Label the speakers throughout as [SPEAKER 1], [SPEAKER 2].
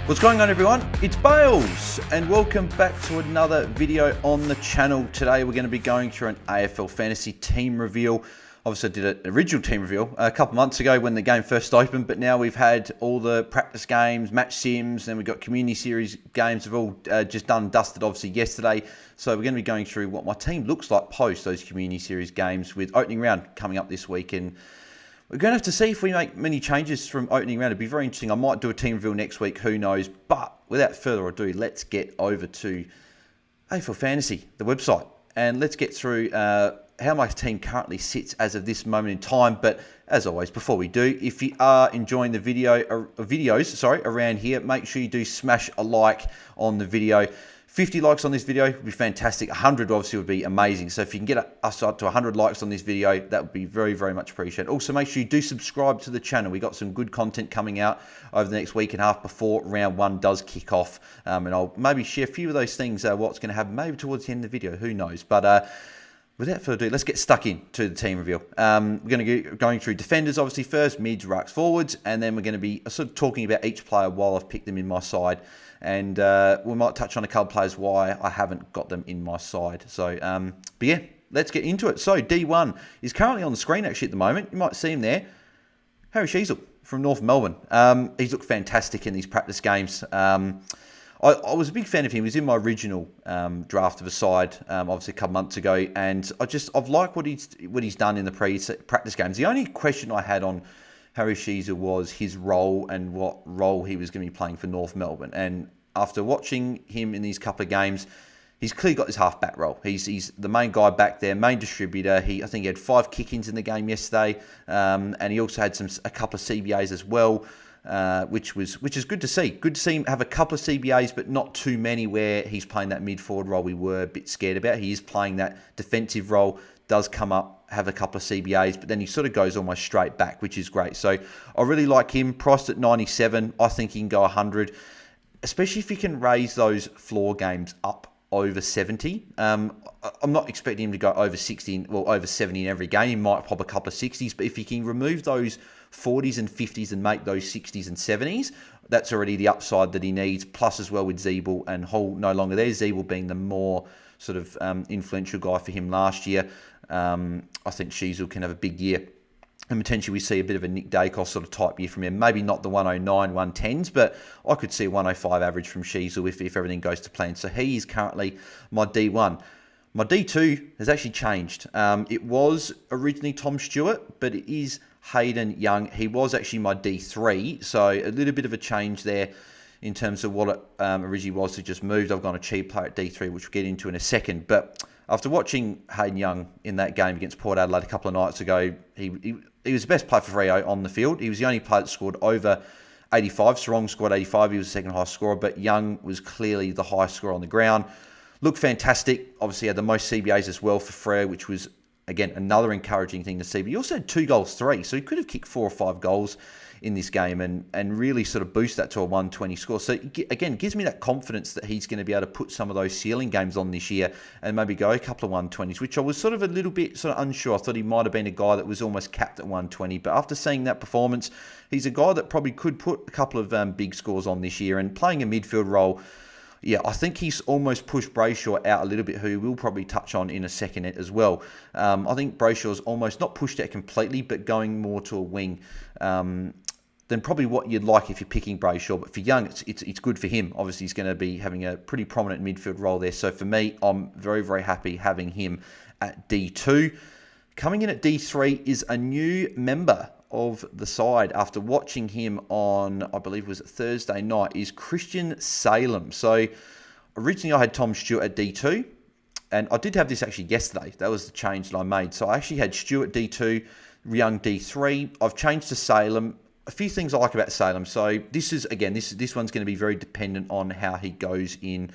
[SPEAKER 1] What's going on, everyone? It's Bales and welcome back to another video on the channel. Today we're going to be going through an AFL Fantasy team reveal. Obviously I did an original team reveal a couple months ago when the game first opened, but now we've had all the practice games, match sims, and we've got community series games. We've all just done and dusted obviously yesterday. So we're going to be going through what my team looks like post those community series games with opening round coming up this week. And we're going to have to see if we make many changes from opening round. It'd be very interesting. I might do a team reveal next week, who knows. But without further ado, let's get over to AFL Fantasy, the website. And let's get through how my team currently sits as of this moment in time. But as always, before we do, if you are enjoying the videos around here, make sure you do smash a like on the video. 50 likes on this video would be fantastic. 100 obviously would be amazing. So if you can get us up to 100 likes on this video, that would be very, very much appreciated. Also, make sure you do subscribe to the channel. We got some good content coming out over the next week and a half before round one does kick off. And I'll maybe share a few of those things, what's going to happen maybe towards the end of the video. Who knows? But without further ado, let's get stuck into the team reveal. We're going to be going through defenders, obviously, first, mids, rucks, forwards, and then we're going to be sort of talking about each player while I've picked them in my side. And we might touch on a couple of players why I haven't got them in my side. So, but yeah, let's get into it. So, D1 is currently on the screen actually at the moment. You might see him there. Harry Sheasel from North Melbourne. He's looked fantastic in these practice games. I was a big fan of him. He was in my original draft of a side, obviously a couple months ago, and I've liked what he's done in the practice games. The only question I had on Harry Sheasel was his role and what role he was going to be playing for North Melbourne. And after watching him in these couple of games, he's clearly got this half-back role. He's the main guy back there, main distributor. I think he had 5 kick-ins in the game yesterday, and he also had a couple of CBAs as well. Which is good to see. Good to see him have a couple of CBAs, but not too many where he's playing that mid-forward role we were a bit scared about. He is playing that defensive role, does come up, have a couple of CBAs, but then he sort of goes almost straight back, which is great. So I really like him. Priced at 97, I think he can go 100, especially if he can raise those floor games up over 70. I'm not expecting him to go over 60, well, over 70 in every game. He might pop a couple of 60s, but if he can remove those 40s and 50s and make those 60s and 70s, that's already the upside that he needs. Plus as well with Zeeble and Hall no longer there. Zeeble being the more sort of influential guy for him last year. I think Sheasel can have a big year. And potentially we see a bit of a Nick Dacos sort of type year from him. Maybe not the 109, 110s, but I could see a 105 average from Sheasel if everything goes to plan. So he is currently my D1. My D2 has actually changed. It was originally Tom Stewart, but it is Hayden Young. He was actually my D3, so a little bit of a change there in terms of what it originally was. It just moved. I've gone a cheap player at D3, which we'll get into in a second. But after watching Hayden Young in that game against Port Adelaide a couple of nights ago, he was the best player for Freo on the field. He was the only player that scored over 85. Sarong scored 85. He was the second highest scorer, but Young was clearly the highest scorer on the ground. Looked fantastic. Obviously had the most CBAs as well for Freo, which was, again, another encouraging thing to see. But he also had 2 goals, 3. So he could have kicked 4 or 5 goals in this game and really sort of boost that to a 120 score. So again, it gives me that confidence that he's going to be able to put some of those ceiling games on this year and maybe go a couple of 120s, which I was sort of a little bit sort of unsure. I thought he might have been a guy that was almost capped at 120. But after seeing that performance, he's a guy that probably could put a couple of big scores on this year and playing a midfield role. Yeah, I think he's almost pushed Brayshaw out a little bit, who we'll probably touch on in a second as well. I think Brayshaw's almost not pushed out completely, but going more to a wing than probably what you'd like if you're picking Brayshaw. But for Young, it's good for him. Obviously, he's going to be having a pretty prominent midfield role there. So for me, I'm very, very happy having him at D2. Coming in at D3 is a new member of the side after watching him on, I believe it was Thursday night, is Christian Salem. So originally I had Tom Stewart at D2, and I did have this actually yesterday. That was the change that I made. So I actually had Stewart D2, Young D3. I've changed to Salem. A few things I like about Salem. So this is, again, this one's going to be very dependent on how he goes in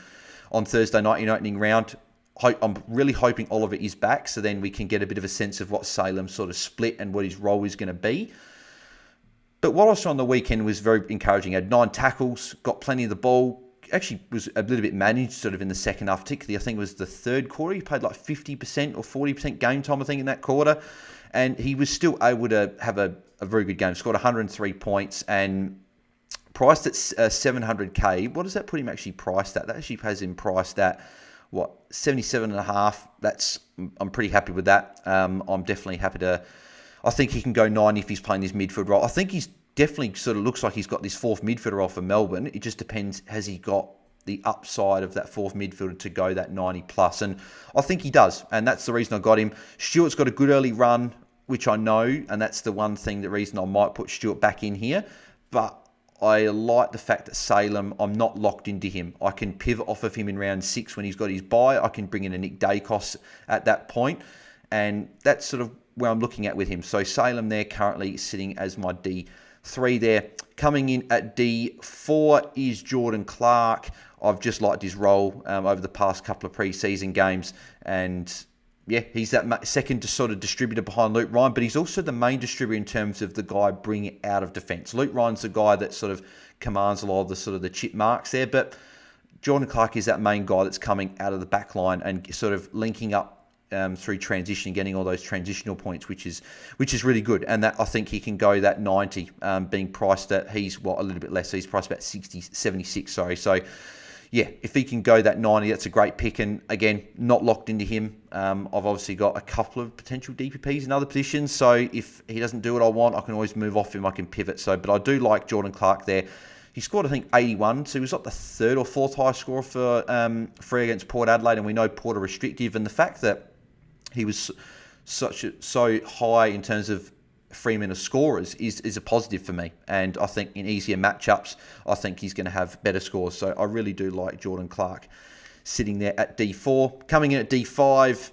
[SPEAKER 1] on Thursday night in opening round. I'm really hoping Oliver is back, so then we can get a bit of a sense of what Salem's sort of split and what his role is going to be. But what I saw on the weekend was very encouraging. He had 9 tackles, got plenty of the ball. Actually was a little bit managed sort of in the second half, particularly I think it was the third quarter. He played like 50% or 40% game time, I think, in that quarter. And he was still able to have a very good game. Scored 103 points and priced at 700k. What does that put him actually priced at? That actually has him priced at, what, 77.5. I'm pretty happy with that. I'm definitely happy to... I think he can go 90 if he's playing his midfield role. I think he's definitely sort of looks like he's got this fourth midfielder role for Melbourne. It just depends, has he got the upside of that fourth midfielder to go that 90 plus? And I think he does, and that's the reason I got him. Stewart's got a good early run, which I know, and that's the one thing, the reason I might put Stewart back in here. But I like the fact that Salem, I'm not locked into him. I can pivot off of him in round 6 when he's got his bye. I can bring in a Nick Dacos at that point, and that's sort of where I'm looking at with him. So Salem there currently sitting as my D3 there. Coming in at D4 is Jordan Clark. I've just liked his role over the past couple of pre-season games, and yeah, he's that second sort of distributor behind Luke Ryan, but he's also the main distributor in terms of the guy bringing out of defence. Luke Ryan's the guy that sort of commands a lot of the sort of the chip marks there, but Jordan Clark is that main guy that's coming out of the back line and sort of linking up through transition, getting all those transitional points, which is really good. And that I think he can go that 90, being priced at, he's a little bit less, so he's priced about 76, sorry. So yeah, if he can go that 90, that's a great pick. And again, not locked into him. I've obviously got a couple of potential DPPs in other positions. So if he doesn't do what I want, I can always move off him. I can pivot. So, but I do like Jordan Clark there. He scored, I think, 81. So he was not the third or fourth highest scorer for free against Port Adelaide. And we know Port are restrictive. And the fact that he was so high in terms of free minute scorers is a positive for me. And I think in easier matchups, I think he's going to have better scores. So I really do like Jordan Clark sitting there at D4. Coming in at D5,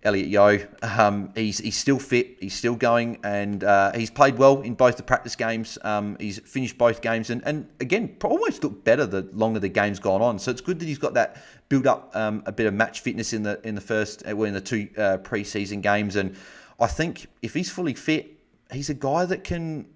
[SPEAKER 1] Elliot Yeo. He's still fit. He's still going. And he's played well in both the practice games. He's finished both games. And again, almost looked better the longer the game's gone on. So it's good that he's got that build up a bit of match fitness in the two pre-season games. And I think if he's fully fit, he's a guy that can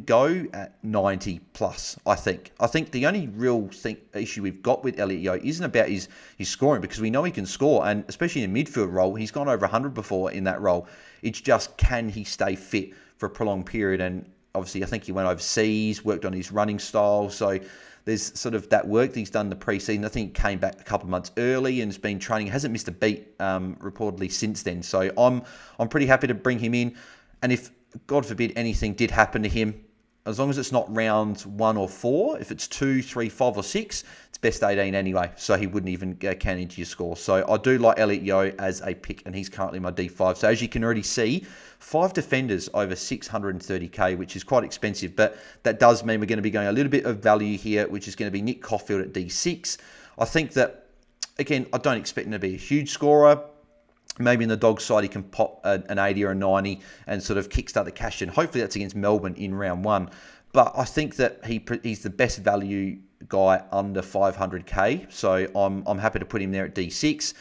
[SPEAKER 1] go at 90 plus, I think. I think the only real issue we've got with Elliot Yeo isn't about his scoring, because we know he can score, and especially in a midfield role, he's gone over 100 before in that role. It's just, can he stay fit for a prolonged period? And obviously, I think he went overseas, worked on his running style, so there's sort of that work that he's done in the pre-season. I think he came back a couple of months early and has been training, hasn't missed a beat reportedly since then. So I'm pretty happy to bring him in. And if, God forbid, anything did happen to him, as long as it's not rounds 1 or 4, if it's 2, 3, 5 or 6, it's best 18 anyway, so he wouldn't even count into your score. So I do like Elliot Yeo as a pick, and he's currently my D5. So as you can already see, 5 defenders over 630k, which is quite expensive, but that does mean we're going to be going a little bit of value here, which is going to be Nick Caulfield at D6. I think that, again, I don't expect him to be a huge scorer. Maybe in the dog side, he can pop an 80 or a 90 and sort of kickstart the cash in. Hopefully that's against Melbourne in round 1. But I think that he's the best value guy under 500k. So I'm happy to put him there at D6.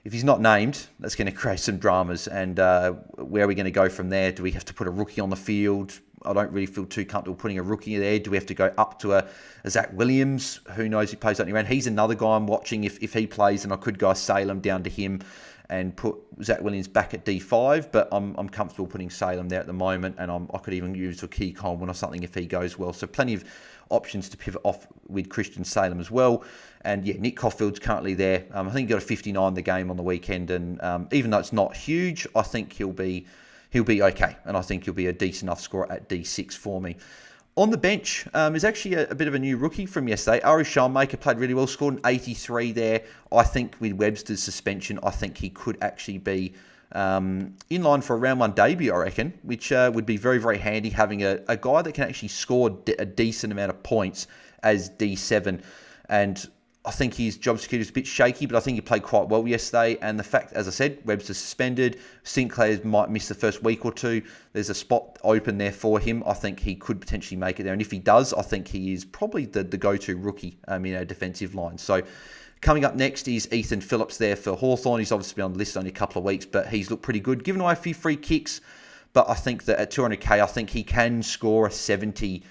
[SPEAKER 1] If he's not named, that's going to create some dramas. And where are we going to go from there? Do we have to put a rookie on the field? I don't really feel too comfortable putting a rookie there. Do we have to go up to a Zach Williams? Who knows, he plays opening round. He's another guy I'm watching. If he plays, and I could go Salem down to him and put Zach Williams back at D5, but I'm comfortable putting Salem there at the moment, and I could even use a Key Coleman or something if he goes well. So plenty of options to pivot off with Christian Salem as well. And yeah, Nick Caulfield's currently there. I think he got a 59 the game on the weekend, and even though it's not huge, I think he'll be okay, and I think he'll be a decent enough scorer at D6 for me. On the bench is actually a bit of a new rookie from yesterday. Ari Shalmaker played really well, scored an 83 there. I think with Webster's suspension, I think he could actually be in line for a round 1 debut, I reckon, which would be very, very handy, having a guy that can actually score a decent amount of points as D7. And I think his job security is a bit shaky, but I think he played quite well yesterday. And the fact, as I said, Webster's suspended. Sinclair might miss the first week or two. There's a spot open there for him. I think he could potentially make it there. And if he does, I think he is probably the go-to rookie in our defensive line. So coming up next is Ethan Phillips there for Hawthorn. He's obviously been on the list only a couple of weeks, but he's looked pretty good. Given away a few free kicks, but I think that at 200k, I think he can score a 70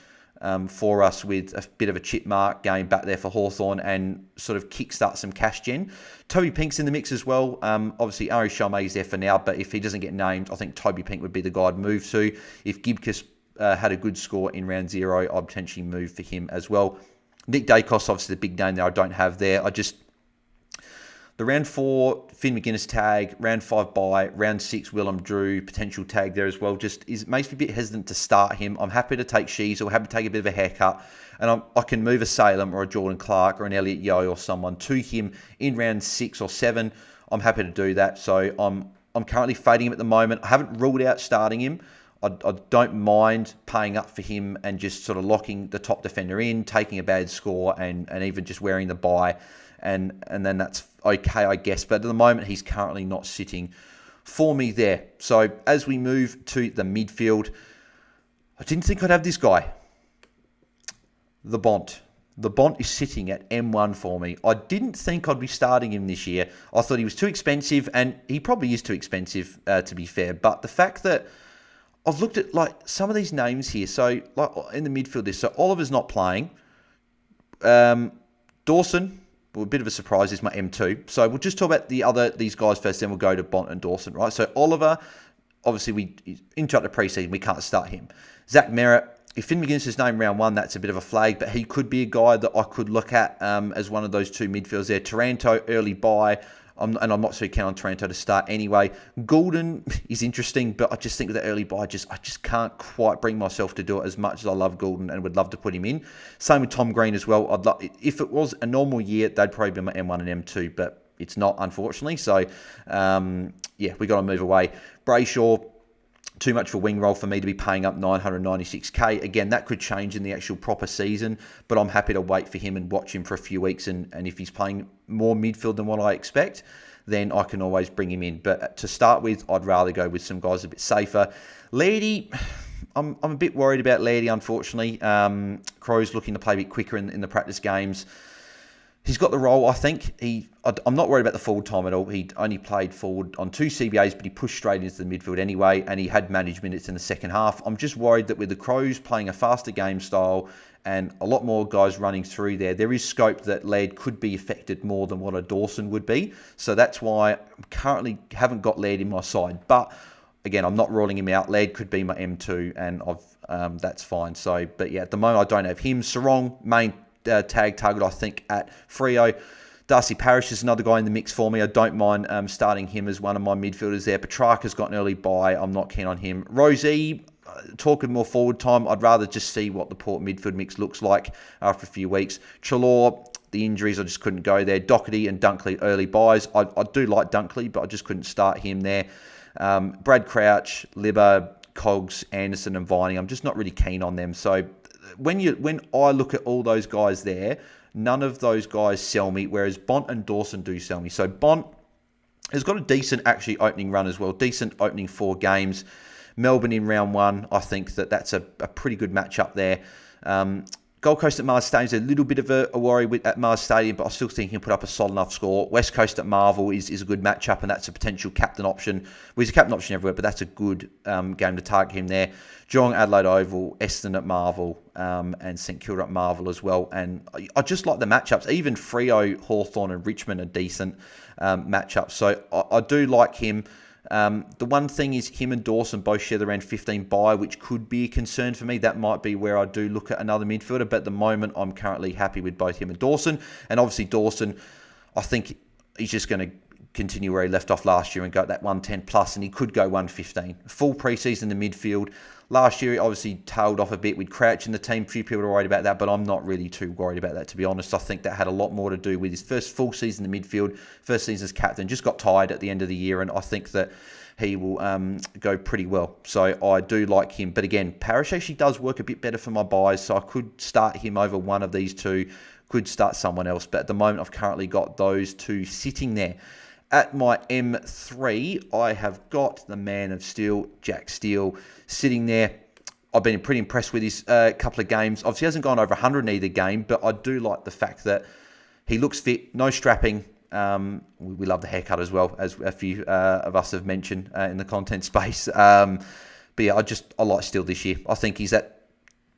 [SPEAKER 1] for us with a bit of a chip mark game back there for Hawthorn and sort of kickstart some cash gen. Toby Pink's in the mix as well. Obviously, Ari Shalmay is there for now, but if he doesn't get named, I think Toby Pink would be the guy I'd move to. If Gibcus had a good score in round 0, I'd potentially move for him as well. Nick Dacos, obviously the big name there I don't have there. The round 4, Finn McGuinness tag, round 5 bye, round 6, Willem Drew, potential tag there as well. Makes me a bit hesitant to start him. I'm happy to take Shees or happy to take a bit of a haircut. And I can move a Salem or a Jordan Clark or an Elliot Yeo or someone to him in round 6 or 7. I'm happy to do that. So I'm currently fading him at the moment. I haven't ruled out starting him. I don't mind paying up for him and just sort of locking the top defender in, taking a bad score and even just wearing the bye. And then that's okay, I guess. But at the moment, he's currently not sitting for me there. So as we move to the midfield, I didn't think I'd have this guy. The Bont. The Bont is sitting at M1 for me. I didn't think I'd be starting him this year. I thought he was too expensive, and he probably is too expensive, to be fair. But the fact that I've looked at some of these names here. So in the midfield list, so Oliver's not playing. Dawson, well, a bit of a surprise, is my M2. So we'll just talk about these guys first, then we'll go to Bont and Dawson, right? So Oliver, obviously we interrupt the preseason, we can't start him. Zach Merritt, if Finn McGuinness is named round 1, that's a bit of a flag, but he could be a guy that I could look at as one of those two midfielders there. Taranto, early bye. And I'm not so keen on Taranto to start anyway. Goulden is interesting, but I just think with the early buy, I just can't quite bring myself to do it as much as I love Goulden and would love to put him in. Same with Tom Green as well. If it was a normal year, they'd probably be my M1 and M2, but it's not, unfortunately. So, we got to move away. Brayshaw, too much for wing roll for me to be paying up 996k. Again, that could change in the actual proper season, but I'm happy to wait for him and watch him for a few weeks. And if he's playing more midfield than what I expect, then I can always bring him in. But to start with, I'd rather go with some guys a bit safer. Lairdy, I'm a bit worried about Lairdy, unfortunately. Crow's looking to play a bit quicker in the practice games. He's got the role, I think. I'm not worried about the forward time at all. He only played forward on 2 CBAs, but he pushed straight into the midfield anyway, and he had managed minutes in the second half. I'm just worried that with the Crows playing a faster game style and a lot more guys running through there is scope that Laird could be affected more than what a Dawson would be. So that's why I currently haven't got Laird in my side. But again, I'm not ruling him out. Laird could be my M2, and that's fine. So, but yeah, at the moment, I don't have him. Sarong, main tag target, I think, at Freo. Darcy Parish is another guy in the mix for me. I don't mind starting him as one of my midfielders there. Petrarca's got an early bye. I'm not keen on him. Rosie, talking more forward time, I'd rather just see what the Port midfield mix looks like after a few weeks. Chalor, the injuries, I just couldn't go there. Doherty and Dunkley, early buys. I do like Dunkley, but I just couldn't start him there. Brad Crouch, Libba, Cogs, Anderson and Viney, I'm just not really keen on them. So when I look at all those guys there, none of those guys sell me, whereas Bont and Dawson do sell me. So Bont has got a decent actually opening run as well, decent opening 4 games. Melbourne in round 1, I think that's a pretty good matchup there. Gold Coast at Mars Stadium is a little bit of a worry at Mars Stadium, but I still think he can put up a solid enough score. West Coast at Marvel is a good matchup, and that's a potential captain option. Well, he's a captain option everywhere, but that's a good game to target him there. Geelong, Adelaide Oval, Eston at Marvel, and St Kilda at Marvel as well. And I just like the matchups. Even Freo, Hawthorn and Richmond are decent matchups. So I do like him. The one thing is him and Dawson both share the round 15 bye, which could be a concern for me. That might be where I do look at another midfielder, but at the moment I'm currently happy with both him and Dawson. And obviously Dawson, I think he's just going to continue where he left off last year and go at that 110 plus, and he could go 115. Full preseason in the midfield. Last year, he obviously tailed off a bit with Crouch in the team. A few people are worried about that, but I'm not really too worried about that, to be honest. I think that had a lot more to do with his first full season in the midfield, first season as captain. Just got tired at the end of the year, and I think that he will go pretty well. So I do like him. But again, Parish actually does work a bit better for my buys, so I could start him over one of these two, could start someone else. But at the moment, I've currently got those two sitting there. At my M3, I have got the man of steel, Jack Steele, sitting there. I've been pretty impressed with his couple of games. Obviously, he hasn't gone over 100 in either game, but I do like the fact that he looks fit, no strapping. We love the haircut as well, as a few of us have mentioned in the content space. But yeah, I like Steele this year. I think he's that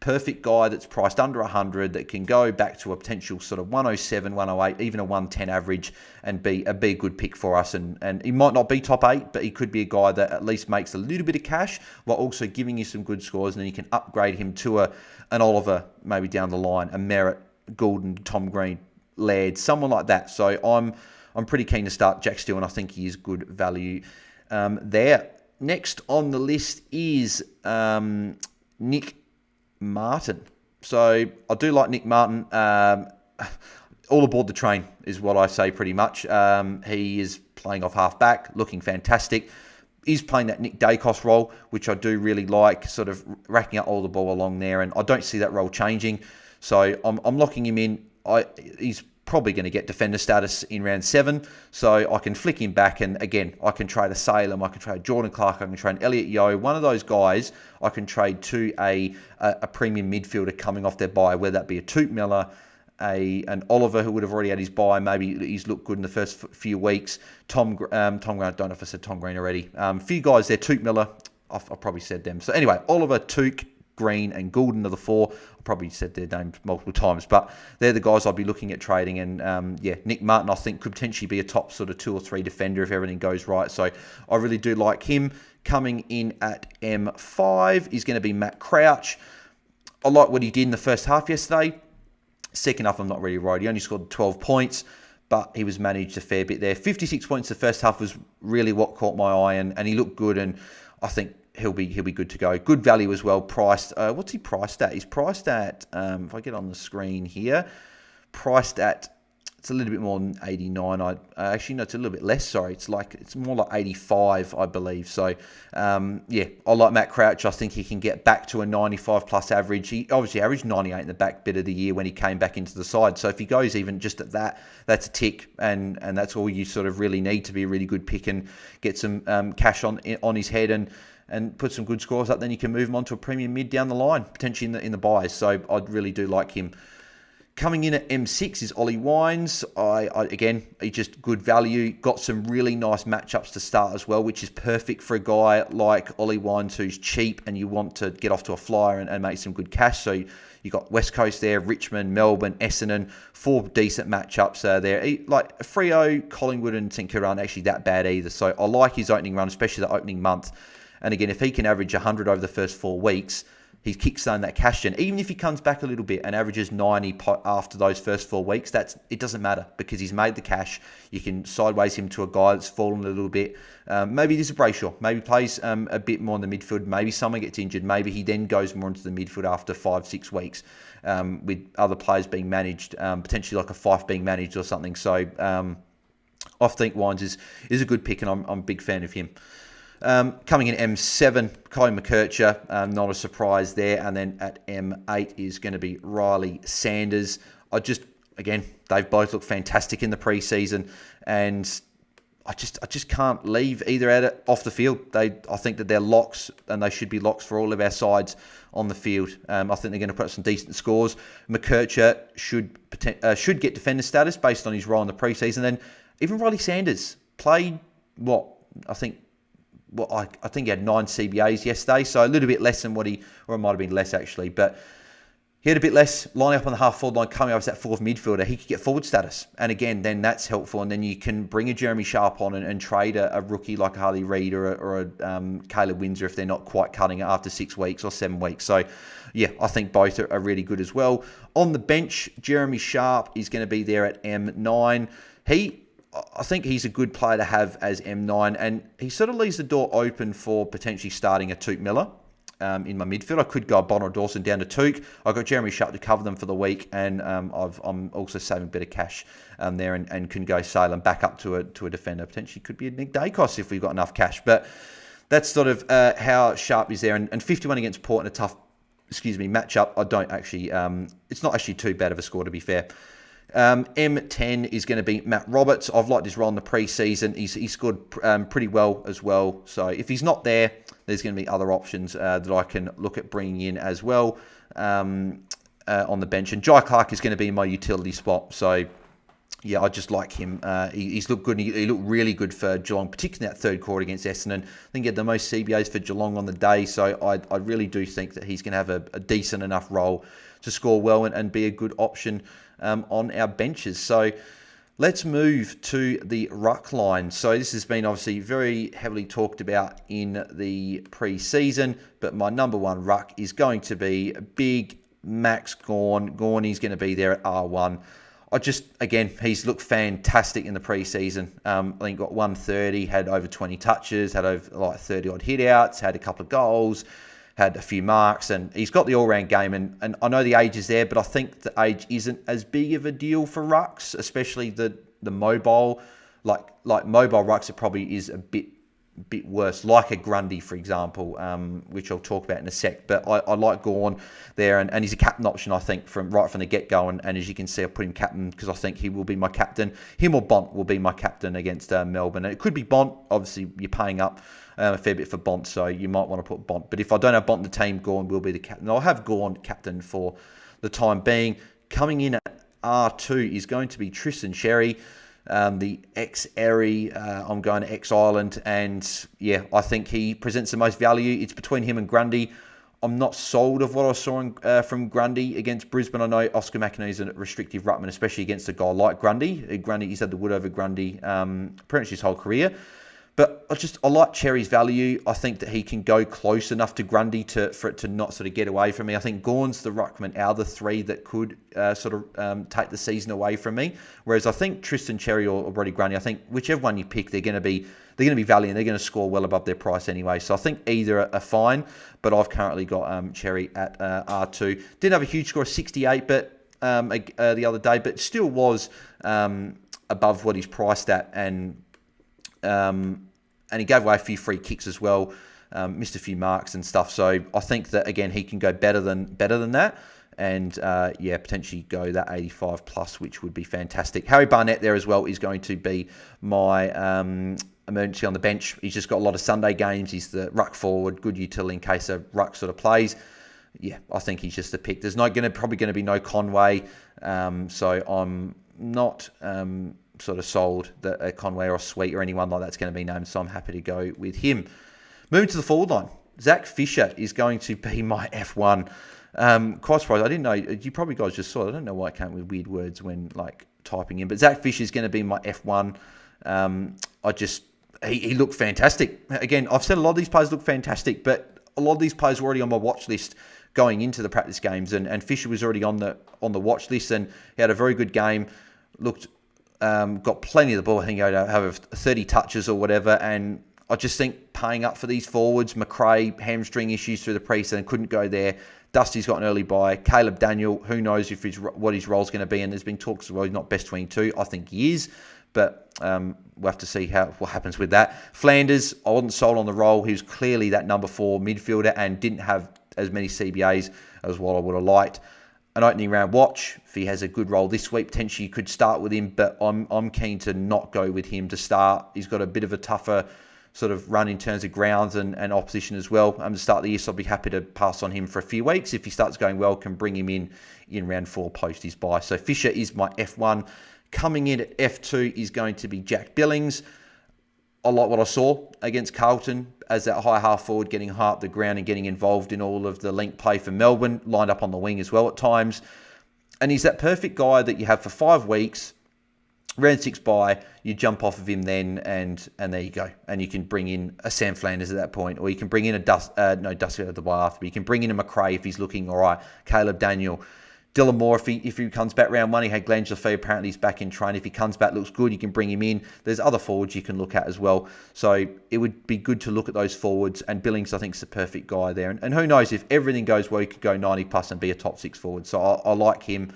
[SPEAKER 1] perfect guy that's priced under 100 that can go back to a potential sort of 107, 108, even a 110 average and be a good pick for us. And he might not be top 8, but he could be a guy that at least makes a little bit of cash while also giving you some good scores. And then you can upgrade him to an Oliver maybe down the line, a Merritt, Goulden, Tom Green, Laird, someone like that. So I'm pretty keen to start Jack Steele, and I think he is good value there. Next on the list is Nick Martin. So I do like Nick Martin. All aboard the train is what I say pretty much. He is playing off half back, looking fantastic. He's playing that Nick Dacos role, which I do really like, sort of racking up all the ball along there, and I don't see that role changing. So I'm locking him in. He's probably going to get defender status in round 7, so I can flick him back, and again, I can trade a Salem, I can trade Jordan Clark, I can trade Elliot Yeo, one of those guys I can trade to a premium midfielder coming off their bye, whether that be a Toot Miller, an Oliver who would have already had his bye, maybe he's looked good in the first few weeks, Tom Green, I don't know if I said Tom Green already, a few guys there, Toot Miller, I've probably said them, so anyway, Oliver, Toot, Green and Goulden are the 4. I probably said their names multiple times, but they're the guys I'll be looking at trading. And Nick Martin, I think, could potentially be a top sort of 2 or 3 defender if everything goes right. So I really do like him. Coming in at M5 is going to be Matt Crouch. I like what he did in the first half yesterday. Second half, I'm not really right. He only scored 12 points, but he was managed a fair bit there. 56 points the first half was really what caught my eye, and he looked good, and I think he'll be good to go. Good value as well. Priced. What's he priced at? He's priced at. If I get on the screen here, priced at. It's a little bit more than 89. Actually, no, it's a little bit less. Sorry, it's more like 85, I believe. So, yeah, I like Matt Crouch. I think he can get back to a 95 plus average. He obviously averaged 98 in the back bit of the year when he came back into the side. So if he goes even just at that, that's a tick, and that's all you sort of really need to be a really good pick and get some cash on his head and put some good scores up. Then you can move him on to a premium mid down the line, potentially in the buys. So I really do like him. Coming in at M6 is Ollie Wines. Again, he's just good value. Got some really nice matchups to start as well, which is perfect for a guy like Ollie Wines who's cheap and you want to get off to a flyer and make some good cash. So you got West Coast there, Richmond, Melbourne, Essendon, 4 decent matchups there. Like Freo, Collingwood and St Kilda aren't actually that bad either. So I like his opening run, especially the opening month. And again, if he can average 100 over the first 4 weeks, he's kickstarting that cash gen. Even if he comes back a little bit and averages 90 after those first 4 weeks, it doesn't matter because he's made the cash. You can sideways him to a guy that's fallen a little bit. Maybe there's a Brayshaw. Maybe plays a bit more in the midfield. Maybe someone gets injured. Maybe he then goes more into the midfield after 5-6 weeks with other players being managed, potentially like a Fife being managed or something. So I think Wines is a good pick, and I'm a big fan of him. Coming in M7, Colin McKercher, not a surprise there. And then at M8 is going to be Riley Sanders. Again, they've both looked fantastic in the preseason, and I just can't leave either off the field. I think that they're locks, and they should be locks for all of our sides on the field. I think they're going to put up some decent scores. McKercher should get defender status based on his role in the preseason. Then even Riley Sanders played I think he had 9 CBAs yesterday, so a little bit less than or it might have been less actually, but he had a bit less lining up on the half-forward line, coming up as that 4th midfielder. He could get forward status, and again, then that's helpful, and then you can bring a Jeremy Sharp on and trade a rookie like a Harley Reid or a Caleb Windsor if they're not quite cutting it after 6 weeks or 7 weeks. So, yeah, I think both are really good as well. On the bench, Jeremy Sharp is going to be there at M9. I think he's a good player to have as M9, and he sort of leaves the door open for potentially starting a Toot Miller in my midfield. I could go Bonner or Dawson down to Took. I've got Jeremy Sharp to cover them for the week, and I'm also saving a bit of cash there and can go Salem back up to a defender. Potentially could be a Nick Dacos if we've got enough cash. But that's sort of how Sharp is there. And 51 against Port in a tough, matchup. I don't actually, it's not actually too bad of a score to be fair. M10 is going to be Matt Roberts. I've liked his role in the preseason. He scored pretty well as well. So if he's not there, there's going to be other options that I can look at bringing in as well on the bench. And Jai Clark is going to be my utility spot. So yeah, I just like him. He's looked good. He looked really good for Geelong, particularly that third quarter against Essendon. I think he had the most CBAs for Geelong on the day, so I really do think that he's going to have a decent enough role to score well and be a good option on our benches. So let's move to the ruck line. So this has been obviously very heavily talked about in the pre-season, but my number one ruck is going to be big Max Gawn. He's going to be there at R1. Again, he's looked fantastic in the preseason. I think got 130, had over 20 touches, had over like 30 odd hit-outs, had a couple of goals, had a few marks, and he's got the all-round game. And I know the age is there, but I think the age isn't as big of a deal for rucks, especially the mobile. Like mobile rucks, it probably is a bit worse, like a Grundy, for example, which I'll talk about in a sec. But I like Gawn there, and he's a captain option, I think, right from the get-go. And as you can see, I put him captain because I think he will be my captain. Him or Bont will be my captain against Melbourne. And it could be Bont. Obviously, you're paying up a fair bit for Bont, so you might want to put Bont. But if I don't have Bont in the team, Gawn will be the captain. I'll have Gawn captain for the time being. Coming in at R2 is going to be Tristan Xerri. The ex-Airy, I'm going to ex-Ireland, and yeah, I think he presents the most value. It's between him and Grundy. I'm not sold of what I saw from Grundy against Brisbane. I know Oscar McInerney is a restrictive ruckman, especially against a guy like Grundy. He's had the wood over Grundy pretty much his whole career. But I like Cherry's value. I think that he can go close enough to Grundy for it to not sort of get away from me. I think Gawn's the ruckman out of the three that could take the season away from me. Whereas I think Tristan Xerri or Brody Grundy, I think whichever one you pick, they're going to be value and they're going to score well above their price anyway. So I think either are fine. But I've currently got Xerri at R2. Didn't have a huge score of 68, but the other day, but still was above what he's priced at, and he gave away a few free kicks as well, missed a few marks and stuff. So I think that, again, he can go better than that, and potentially go that 85 plus, which would be fantastic. Harry Barnett there as well is going to be my emergency on the bench. He's just got a lot of Sunday games. He's the ruck forward, good utility in case a ruck sort of plays. Yeah, I think he's just the pick. There's probably going to be no Conway, so I'm not sort of sold that a Conway or a Sweet or anyone like that's going to be named, so I'm happy to go with him. Moving to the forward line, Zach Fisher is going to be my F1. Quite surprised. I didn't know. You probably guys just saw it. I don't know why I came with weird words when typing in, but Zach Fisher is going to be my F1. He looked fantastic. Again, I've said a lot of these players look fantastic, but a lot of these players were already on my watch list going into the practice games, and Fisher was already on the watch list, and he had a very good game. Got plenty of the ball. I think he had 30 touches or whatever, and I just think paying up for these forwards, McRae, hamstring issues through the preseason, couldn't go there. Dusty's got an early bye. Caleb Daniel, who knows what his role's going to be, and there's been talks as well, he's not best 22. I think he is, but we'll have to see what happens with that. Flanders, I wasn't sold on the role. He was clearly that number 4 midfielder and didn't have as many CBAs as what I would have liked. An opening round watch, if he has a good role this week, potentially you could start with him, but I'm keen to not go with him to start. He's got a bit of a tougher sort of run in terms of grounds and opposition as well to start the year, so I'll be happy to pass on him for a few weeks. If he starts going well, can bring him in round 4 post his bye. So Fisher is my F1. Coming in at F2 is going to be Jack Billings. I like what I saw against Carlton as that high half forward, getting high up the ground and getting involved in all of the link play for Melbourne, lined up on the wing as well at times. And he's that perfect guy that you have for 5 weeks, round 6 bye, you jump off of him then, and there you go. And you can bring in a Sam Flanders at that point, or you can bring in Dusty at the bye after, but you can bring in a McRae if he's looking all right, Caleb Daniel. Dylan Moore, if he comes back round 1, he had glandular fever, apparently he's back in train. If he comes back, looks good, you can bring him in. There's other forwards you can look at as well. So it would be good to look at those forwards, and Billings, I think, is the perfect guy there. And who knows, if everything goes well, he could go 90 plus and be a top 6 forward. So I like him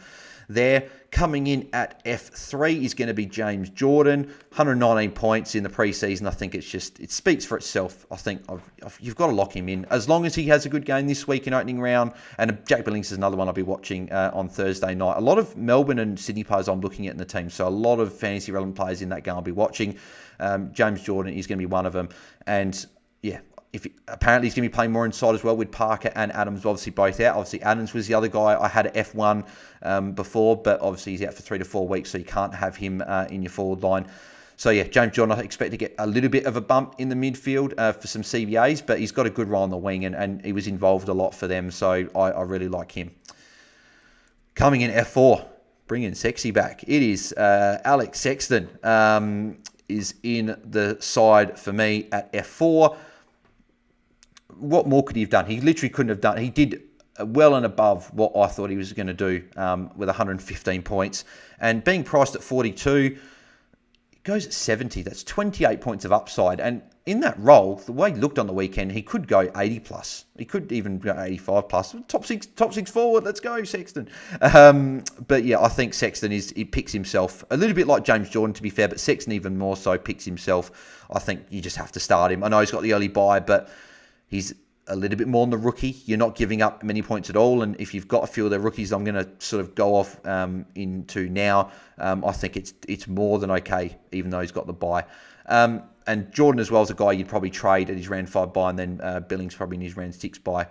[SPEAKER 1] there. Coming in at F3 is going to be James Jordan, 119 points in the preseason. I think it speaks for itself. I think you've got to lock him in as long as he has a good game this week in opening round. And Jack Billings is another one I'll be watching on Thursday night. A lot of Melbourne and Sydney players I'm looking at in the team, so a lot of fantasy relevant players in that game I'll be watching. James Jordan is going to be one of them, and yeah, Apparently he's going to be playing more inside as well with Parker and Adams obviously both out. Obviously Adams was the other guy I had at F1 before, but obviously he's out for 3 to 4 weeks, so you can't have him in your forward line. So yeah, James Jordan, I expect to get a little bit of a bump in the midfield for some CBAs, but he's got a good role on the wing, and he was involved a lot for them, so I really like him. Coming in F4, bringing Sexy back. It is Alex Sexton is in the side for me at F4. What more could he have done? He literally couldn't have done. He did well and above what I thought he was going to do with 115 points. And being priced at 42, it goes at 70. That's 28 points of upside. And in that role, the way he looked on the weekend, he could go 80 plus. He could even go 85 plus. Top six forward. Let's go, Sexton. But yeah, I think Sexton he picks himself a little bit like James Jordan, to be fair, but Sexton even more so picks himself. I think you just have to start him. I know he's got the early bye, but he's a little bit more than the rookie. You're not giving up many points at all. And if you've got a few of the rookies I'm going to sort of go off into now, I think it's more than okay, even though he's got the bye. And Jordan as well is a guy you'd probably trade at his round 5 bye, and then Billings probably in his round 6 bye.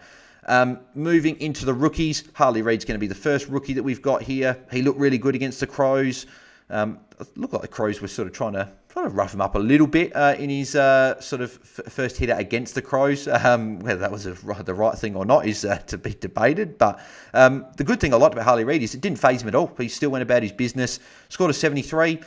[SPEAKER 1] Moving into the rookies, Harley Reid's going to be the first rookie that we've got here. He looked really good against the Crows. Looked like the Crows were sort of trying to rough him up a little bit in his sort of first hit out against the Crows. Whether that was the right thing or not is to be debated. But the good thing I liked about Harley Reid is it didn't faze him at all. He still went about his business. Scored a 73.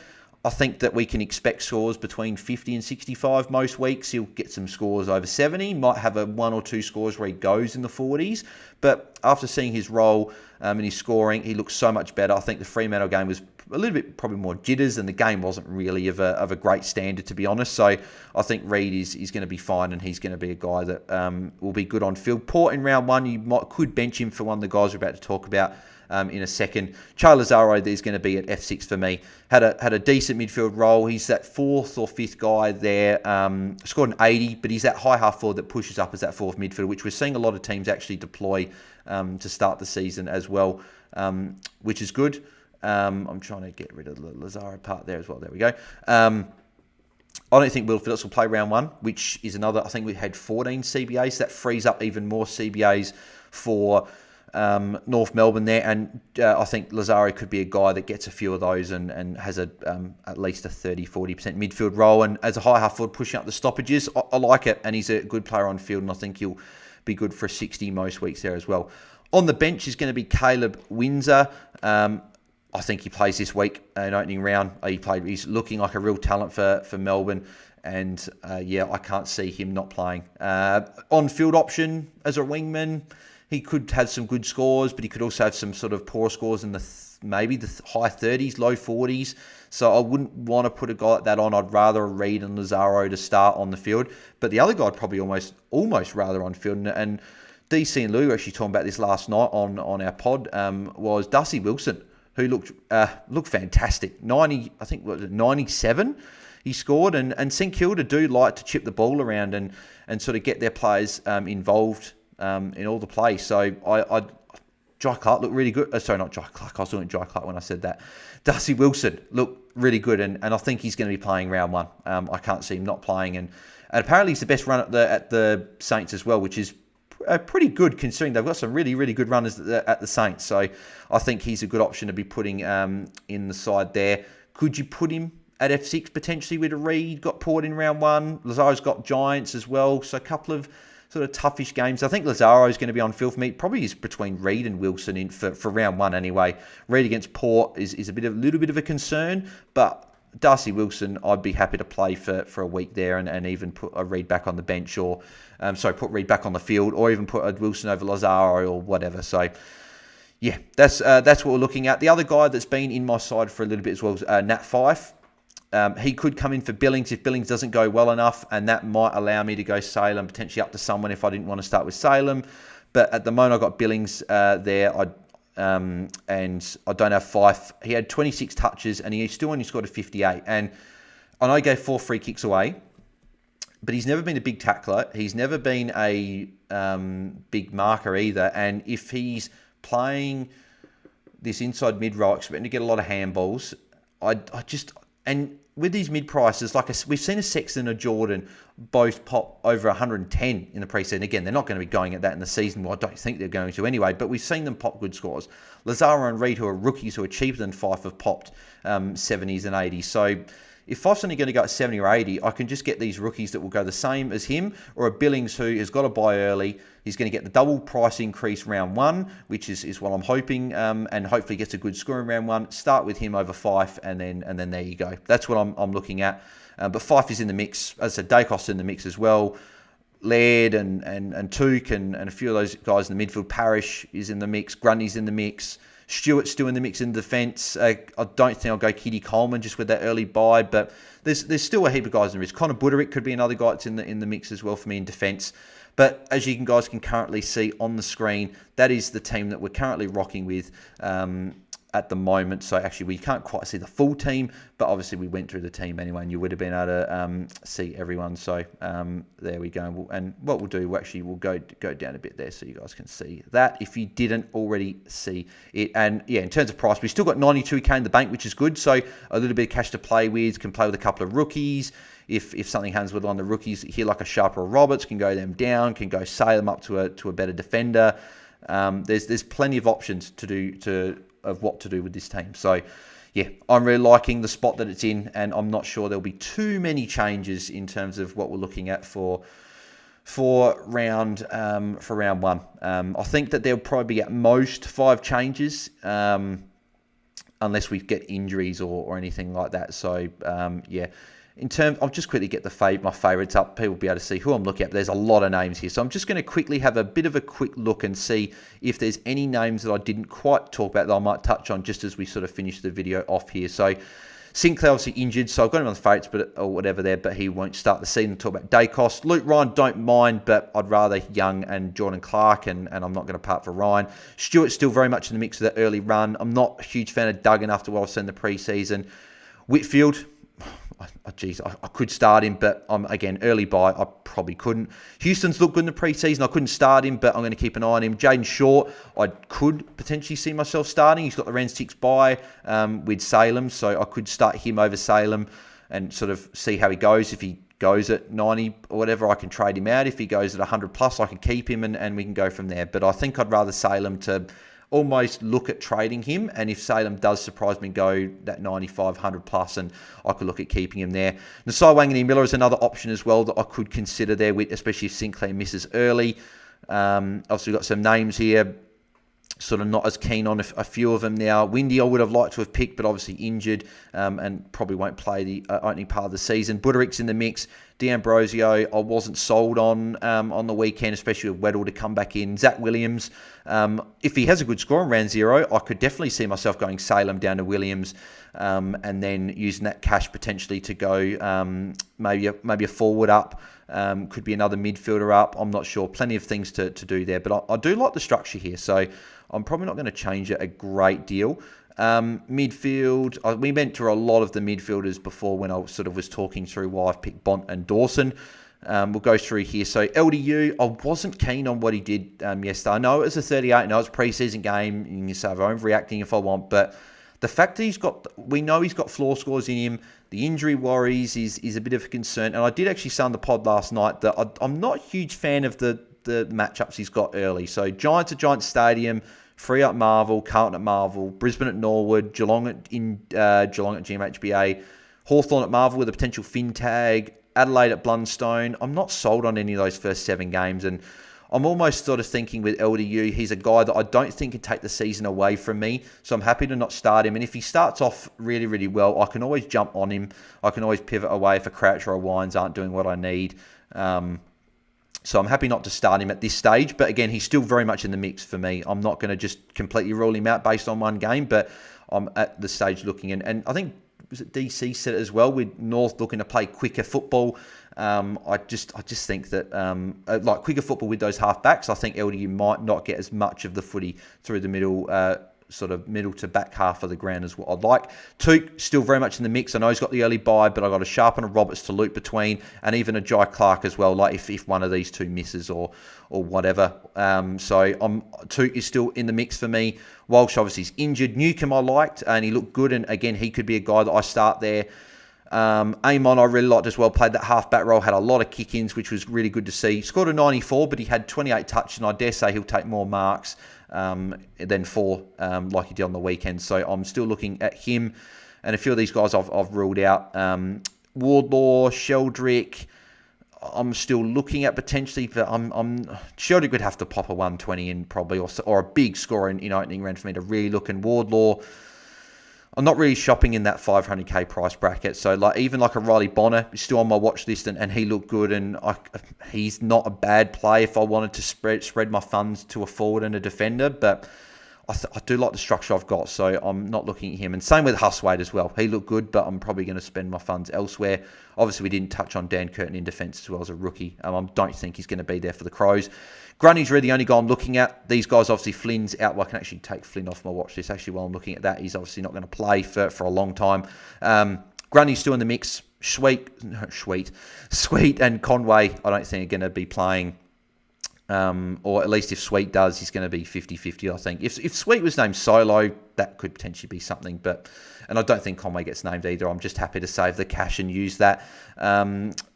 [SPEAKER 1] I think that we can expect scores between 50 and 65 most weeks. He'll get some scores over 70. Might have a 1 or 2 scores where he goes in the 40s. But after seeing his role and his scoring, he looks so much better. I think the Fremantle game was a little bit probably more jitters, and the game wasn't really of a great standard, to be honest. So I think Reid is going to be fine, and he's going to be a guy that will be good on field. Port in round 1, you could bench him for one of the guys we're about to talk about in a second. Charlie Lazaro is going to be at F6 for me. Had a decent midfield role. He's that 4th or 5th guy there. Scored an 80, but he's that high half forward that pushes up as that 4th midfielder, which we're seeing a lot of teams actually deploy to start the season as well, which is good. I'm trying to get rid of the Lazaro part there as well. There we go. I don't think Will Phillips will play round 1, which is another. I think we had 14 CBAs. So that frees up even more CBAs for North Melbourne there. And I think Lazaro could be a guy that gets a few of those and has at least a 30-40% midfield role. And as a high half forward pushing up the stoppages, I like it. And he's a good player on field, and I think he'll be good for a 60 most weeks there as well. On the bench is going to be Caleb Windsor. I think he plays this week in opening round. He's looking like a real talent for Melbourne. And I can't see him not playing. On-field option as a wingman, he could have some good scores, but he could also have some sort of poor scores in maybe the high 30s, low 40s. So I wouldn't want to put a guy like that on. I'd rather Reid and Lazaro to start on the field. But the other guy I'd probably almost rather on field. And DC and Lou were actually talking about this last night on our pod, was Darcy Wilson, who looked fantastic. 97 he scored. And St Kilda do like to chip the ball around and sort of get their players involved in all the play. So Jai Clark looked really good. Sorry, not Jai Clark. I was doing Jai Clark when I said that. Darcy Wilson looked really good, and I think he's going to be playing round 1. I can't see him not playing. And apparently he's the best run at the Saints as well, which is pretty good considering they've got some really, really good runners at the Saints. So I think he's a good option to be putting in the side there. Could you put him at F6 potentially with a Reid? Got Port in round 1. Lazaro's got Giants as well. So a couple of sort of toughish games. I think Lazaro is going to be on field for me. Probably is between Reid and Wilson for round 1 anyway. Reid against Port is a little bit of a concern, but Darcy Wilson, I'd be happy to play for a week there and even put a Reid back on the bench or, put Reid back on the field or even put a Wilson over Lazaro or whatever. So, yeah, that's what we're looking at. The other guy that's been in my side for a little bit as well is Nat Fyfe. He could come in for Billings if Billings doesn't go well enough, and that might allow me to go Salem, potentially up to someone if I didn't want to start with Salem. But at the moment, I've got Billings there. And I don't have Fyfe. He had 26 touches and he still only scored a 58. And I know he gave 4 free kicks away, but he's never been a big tackler. He's never been a big marker either. And if he's playing this inside mid role, expecting to get a lot of handballs, and with these mid prices, we've seen a Sexton and a Jordan both pop over 110 in the preseason. Again, they're not going to be going at that in the season. Well, I don't think they're going to anyway, but we've seen them pop good scores. Lazaro and Reed, who are rookies who are cheaper than Fife, have popped 70s and 80s. So if Fife's only going to go at 70 or 80, I can just get these rookies that will go the same as him, or a Billings who has got to buy early. He's going to get the double price increase round one, which is what I'm hoping, and hopefully gets a good score in round one. Start with him over Fife, and then there you go. That's what I'm looking at. But Fife is in the mix. As I said, Dacos in the mix as well. Laird and Took and a few of those guys in the midfield. Parrish is in the mix. Grundy's in the mix. Stewart's still in the mix in defence. I don't think I'll go Kitty Coleman just with that early buy, but there's still a heap of guys in the mix. Connor Buderick could be another guy that's in the mix as well for me in defence. But as you guys can currently see on the screen, that is the team that we're currently rocking with at the moment. So actually, we can't quite see the full team, but obviously we went through the team anyway, and you would have been able to see everyone. So there we go. And what we'll do, we'll go down a bit there so you guys can see that if you didn't already see it. And yeah, in terms of price, we've still got 92k in the bank, which is good. So a little bit of cash to play with. Can play with a couple of rookies. If something happens with one of the rookies here, like a Sharp or Roberts, can go them down, can go sail them up to a better defender. There's plenty of options of what to do with this team. So yeah, I'm really liking the spot that it's in, and I'm not sure there'll be too many changes in terms of what we're looking at for round one. I think that there'll probably be at most 5 changes, unless we get injuries or anything like that. So yeah. I'll just quickly get my favourites up. People will be able to see who I'm looking at. There's a lot of names here. So I'm just going to quickly have a bit of a quick look and see if there's any names that I didn't quite talk about that I might touch on just as we sort of finish the video off here. So Sinclair obviously injured, so I've got him on the favourites or whatever there, but he won't start the season. Talk about Dacos. Luke Ryan, don't mind, but I'd rather Young and Jordan Clark, and I'm not going to part for Ryan. Stewart's still very much in the mix of that early run. I'm not a huge fan of Duggan after what I've seen in the preseason. Whitfield, I could start him, but again, early buy, I probably couldn't. Houston's looked good in the preseason. I couldn't start him, but I'm going to keep an eye on him. Jaden Short, I could potentially see myself starting. He's got the round 6 buy with Salem, so I could start him over Salem and sort of see how he goes. If he goes at 90 or whatever, I can trade him out. If he goes at 100 plus, I can keep him and we can go from there. But I think I'd rather Salem to almost look at trading him, and if Salem does surprise me and go that 95, 100 plus, and I could look at keeping him there. Nasai Wangani Miller is another option as well that I could consider there, especially if Sinclair misses early. Obviously, we've got some names here, sort of not as keen on a few of them now. Windy I would have liked to have picked, but obviously injured and probably won't play the opening part of the season. Buderick's in the mix. D'Ambrosio I wasn't sold on the weekend, especially with Weddle to come back in. Zach Williams, if he has a good score in round 0, I could definitely see myself going Salem down to Williams and then using that cash potentially to go maybe a forward up. Could be another midfielder up. I'm not sure. Plenty of things to do there, but I do like the structure here, so I'm probably not going to change it a great deal. Midfield, we went through a lot of the midfielders before when I sort of was talking through why I've picked Bont and Dawson. We'll go through here. So LDU, I wasn't keen on what he did yesterday. I know it was a 38, I know it's a preseason game. You can say I'm overreacting if I want, but the fact that we know he's got floor scores in him, the injury worries is a bit of a concern. And I did actually say on the pod last night that I'm not a huge fan of the matchups he's got early. So Giants at Giants Stadium, Free at Marvel, Carlton at Marvel, Brisbane at Norwood, Geelong at GMHBA, Hawthorn at Marvel with a potential fin tag, Adelaide at Blundstone. I'm not sold on any of those first 7 games, and I'm almost sort of thinking with LDU, he's a guy that I don't think can take the season away from me, so I'm happy to not start him. And if he starts off really, really well, I can always jump on him. I can always pivot away if a Crouch or a Wines aren't doing what I need. So I'm happy not to start him at this stage. But again, he's still very much in the mix for me. I'm not going to just completely rule him out based on one game, but I'm at the stage looking. And I think, was it DC said it as well, with North looking to play quicker football. I just think that like quicker football with those half-backs, I think LDU might not get as much of the footy through the middle sort of middle to back half of the ground as what I'd like. Took still very much in the mix. I know he's got the early buy, but I've got a Sharp and a Roberts to loop between, and even a Jai Clark as well, like if one of these two misses or whatever. So Took is still in the mix for me. Walsh obviously is injured. Newcomb I liked, and he looked good, and again, he could be a guy that I start there. Amon I really liked as well, played that half-back role, had a lot of kick-ins, which was really good to see. Scored a 94, but he had 28 touches, and I dare say he'll take more marks than 4 like he did on the weekend. So I'm still looking at him, and a few of these guys I've ruled out. Wardlaw, Sheldrick, I'm still looking at potentially, but Sheldrick would have to pop a 120 in probably, or a big score in opening round for me to really look. And Wardlaw, I'm not really shopping in that 500k price bracket. So even a Riley Bonner is still on my watch list, and he looked good, and he's not a bad play if I wanted to spread my funds to a forward and a defender, but I do like the structure I've got, so I'm not looking at him. And same with Huswaite as well. He looked good, but I'm probably going to spend my funds elsewhere. Obviously, we didn't touch on Dan Curtin in defence as well as a rookie. I don't think he's going to be there for the Crows. Grundy's really the only guy I'm looking at. These guys, obviously, Flynn's out. Well, I can actually take Flynn off my watch list. Actually, while I'm looking at that, he's obviously not going to play for a long time. Grundy's still in the mix. Sweet, and Conway, I don't think are going to be playing. Or at least if Sweet does, he's going to be 50-50, I think. If Sweet was named solo, that could potentially be something. And I don't think Conway gets named either. I'm just happy to save the cash and use that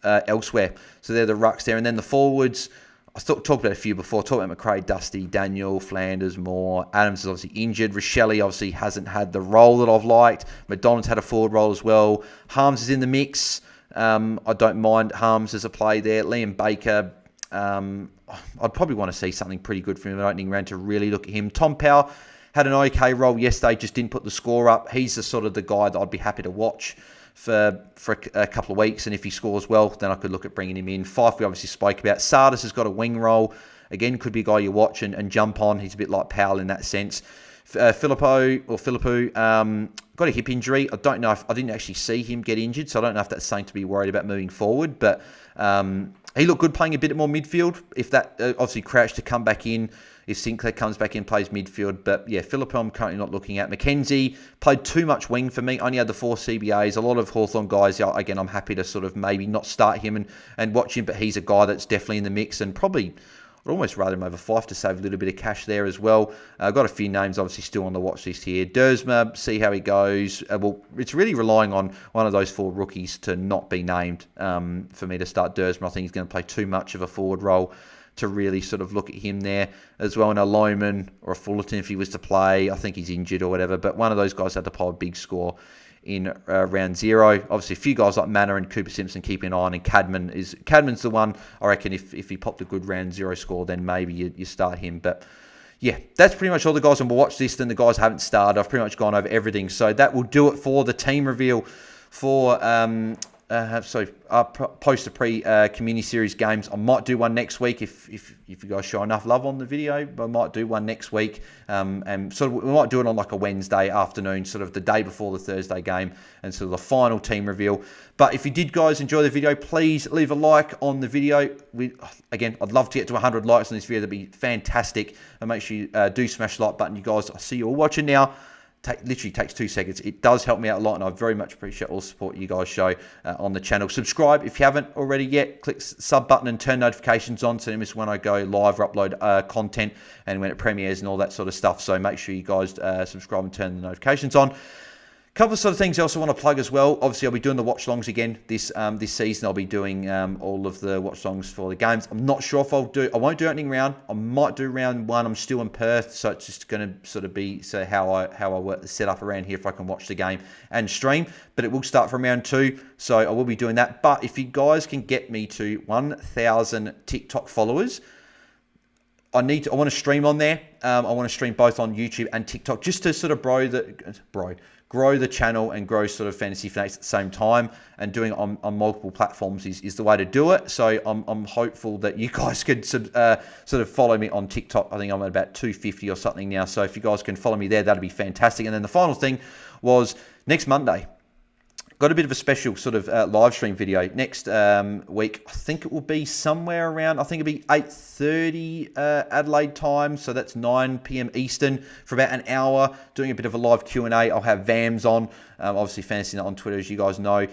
[SPEAKER 1] elsewhere. So they're the rucks there. And then the forwards, I talked about a few before. Talked about McRae, Dusty, Daniel, Flanders, Moore. Adams is obviously injured. Rochelle obviously hasn't had the role that I've liked. McDonald's had a forward role as well. Harms is in the mix. I don't mind Harms as a play there. Liam Baker, I'd probably want to see something pretty good from him in opening round to really look at him. Tom Powell had an okay role yesterday, just didn't put the score up. He's the sort of the guy that I'd be happy to watch for a couple of weeks, and if he scores well, then I could look at bringing him in. Fife we obviously spoke about. Sardis has got a wing role. Again, could be a guy you watch and jump on. He's a bit like Powell in that sense. Philippou got a hip injury. I don't know if I didn't actually see him get injured, so I don't know if that's something to be worried about moving forward, but he looked good playing a bit more midfield. If that obviously Crouch to come back in, if Sinclair comes back in, plays midfield. But yeah, Philippou I'm currently not looking at. Mackenzie played too much wing for me. Only had the 4 CBAs. A lot of Hawthorn guys. Again, I'm happy to sort of maybe not start him and watch him, but he's a guy that's definitely in the mix, and probably I'd almost rather him over Fife to save a little bit of cash there as well. I've got a few names obviously still on the watch list here. Dersma, see how he goes. Well, it's really relying on one of those 4 rookies to not be named for me to start Dersma. I think he's going to play too much of a forward role to really sort of look at him there as well. And a Loman or a Fullerton if he was to play. I think he's injured or whatever, but one of those guys had to pile a big score in round 0. Obviously, a few guys like Manor and Cooper Simpson keep an eye on, and Cadman's the one, I reckon, if he popped a good round 0 score, then maybe you start him. But yeah, that's pretty much all the guys on my watch list, and the guys haven't started. I've pretty much gone over everything. So that will do it for the team reveal for post the pre-community series games. I might do one next week if you guys show enough love on the video. I might do one next week, and sort of we might do it on like a Wednesday afternoon, sort of the day before the Thursday game, and sort of the final team reveal. But if you did, guys, enjoy the video, please leave a like on the video. Again, I'd love to get to 100 likes on this video. That'd be fantastic. And make sure you do smash the like button, you guys. I see you all watching now. Literally takes 2 seconds. It does help me out a lot, and I very much appreciate all the support you guys show on the channel. Subscribe if you haven't already yet. Click sub button and turn notifications on so you miss when I go live or upload content and when it premieres and all that sort of stuff. So make sure you guys subscribe and turn the notifications on. Couple of sort of things I also want to plug as well. Obviously, I'll be doing the watch longs again this season. I'll be doing all of the watch longs for the games. I'm not sure if I won't do opening round. I might do round 1. I'm still in Perth, so it's just going to sort of be how I work the setup around here if I can watch the game and stream. But it will start from round 2, so I will be doing that. But if you guys can get me to 1,000 TikTok followers, I want to stream on there. I want to stream both on YouTube and TikTok just to sort of grow the channel and grow sort of Fantasy Fanatics at the same time, and doing it on multiple platforms is the way to do it. So I'm hopeful that you guys could sort of follow me on TikTok. I think I'm at about 250 or something now. So if you guys can follow me there, that'd be fantastic. And then the final thing was next Monday. Got a bit of a special sort of live stream video next week. I think it will be somewhere around, I think it'll be 8:30 Adelaide time. So that's 9 p.m. Eastern for about an hour, doing a bit of a live Q&A. I'll have Vams on, obviously Fantasy Nut on Twitter, as you guys know.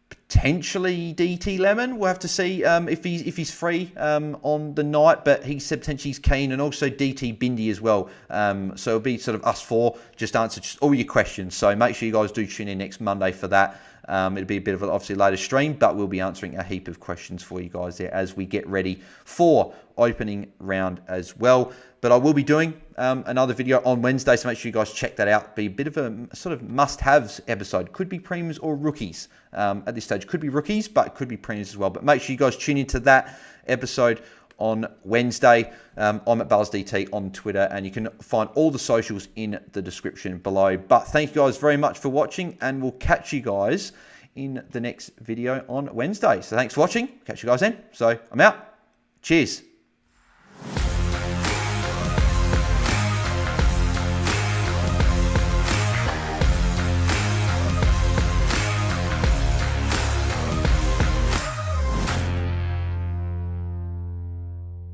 [SPEAKER 1] Potentially DT Lemon. We'll have to see if he's free on the night, but he said potentially he's keen, and also DT Bindi as well. So it'll be sort of us 4 just answer all your questions. So make sure you guys do tune in next Monday for that. It'll be a bit of an obviously later stream, but we'll be answering a heap of questions for you guys there as we get ready for opening round as well. But I will be doing another video on Wednesday, so make sure you guys check that out. Be a bit of a sort of must-haves episode. Could be premiums or rookies at this stage. Could be rookies, but could be premiums as well. But make sure you guys tune into that episode on Wednesday. I'm at BuzzDT on Twitter, and you can find all the socials in the description below. But thank you guys very much for watching, and we'll catch you guys in the next video on Wednesday. So thanks for watching. Catch you guys then. So I'm out. Cheers.